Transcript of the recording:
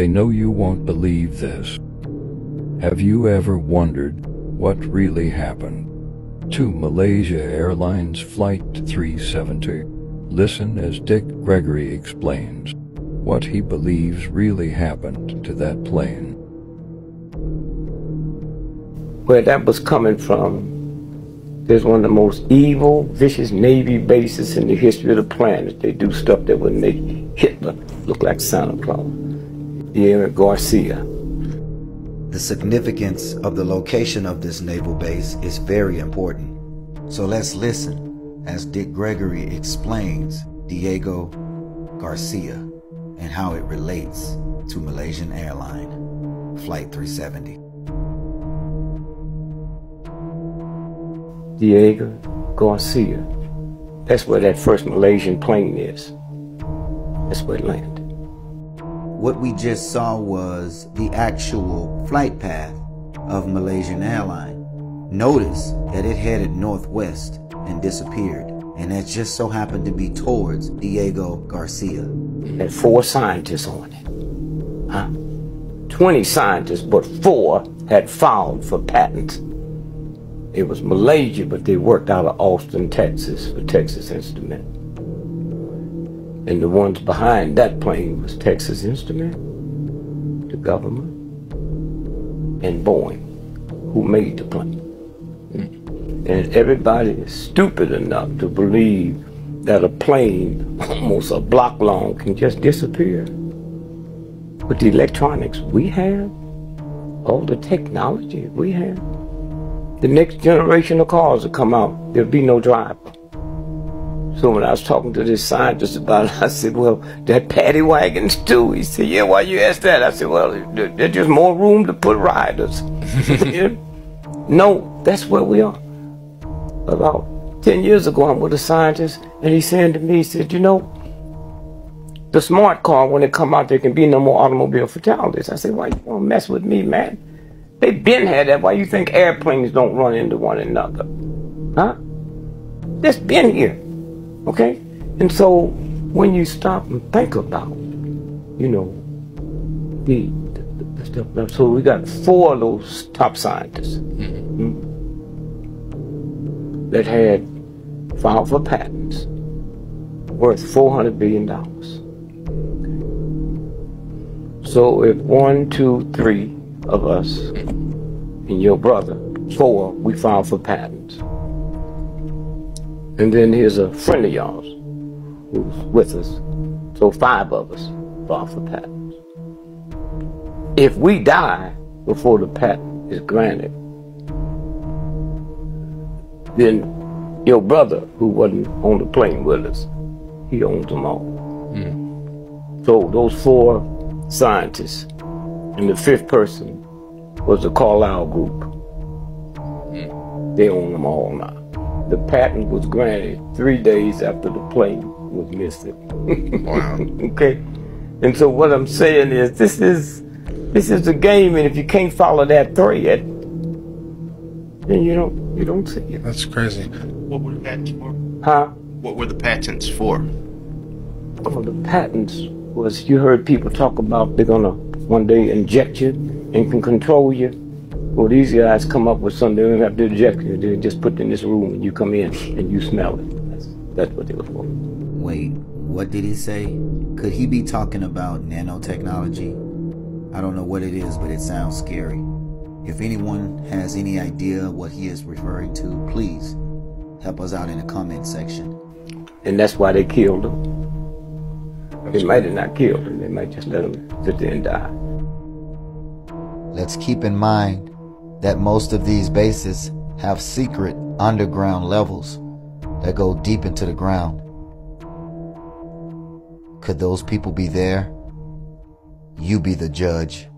They know you won't believe this. Have you ever wondered what really happened to Malaysia Airlines Flight 370? Listen as Dick Gregory explains what he believes really happened to that plane. Where that was coming from, there's one of the most evil, vicious Navy bases in the history of the planet. They do stuff that would make Hitler look like Santa Claus. The Air Garcia. The significance of the location of this naval base is very important. So let's listen as Dick Gregory explains Diego Garcia and how it relates to Malaysian Airline Flight 370. Diego Garcia. That's where that first Malaysian plane is. That's where it landed. What we just saw was the actual flight path of Malaysian Airline. Notice that it headed northwest and disappeared, and that just so happened to be towards Diego Garcia. It had 4 scientists on it. Huh? 20 scientists, but 4 had filed for patents. It was Malaysia, but they worked out of Austin, Texas for Texas Instruments. And the ones behind that plane was Texas Instruments, the government, and Boeing, who made the plane. And everybody is stupid enough to believe that a plane almost a block long can just disappear. With the electronics we have, all the technology we have, the next generation of cars will come out, there'll be no driver. So when I was talking to this scientist about it, I said, well, that paddy wagons too. He said, yeah, why you ask that? I said, well, there's just more room to put riders. No, that's where we are. About 10 years ago, I'm with a scientist, and he's saying to me, he said, you know, the smart car, when it come out, there can be no more automobile fatalities. I said, why you want to mess with me, man? They been had that. Why you think airplanes don't run into one another? Huh? That's been here. Okay? And so when you stop and think about, you know, the stuff, so we got 4 of those top scientists that had filed for patents worth $400 billion. So if 1, 2, 3 of us and your brother, 4, we filed for patents. And then here's a friend of yours who's with us. So 5 of us filed for patents. If we die before the patent is granted, then your brother, who wasn't on the plane with us, he owns them all. So those 4 scientists, and the 5th person was the Carlyle group. They own them all now. The patent was granted 3 days after the plane was missing. Wow. Okay? And so what I'm saying is, this is the game, and if you can't follow that thread, then you don't see it. That's crazy. What were the patents for? Huh? What were the patents for? Oh, the patents was, you heard people talk about they're gonna one day inject you and can control you. Well, these guys come up with something, they don't have to inject you. They just put in this room and you come in and you smell it. That's what they were for. Wait, what did he say? Could he be talking about nanotechnology? I don't know what it is, but it sounds scary. If anyone has any idea what he is referring to, please help us out in the comment section. And that's why they killed him. They might have not killed him. They might just let him sit there and die. Let's keep in mind that most of these bases have secret underground levels that go deep into the ground. Could those people be there? You be the judge.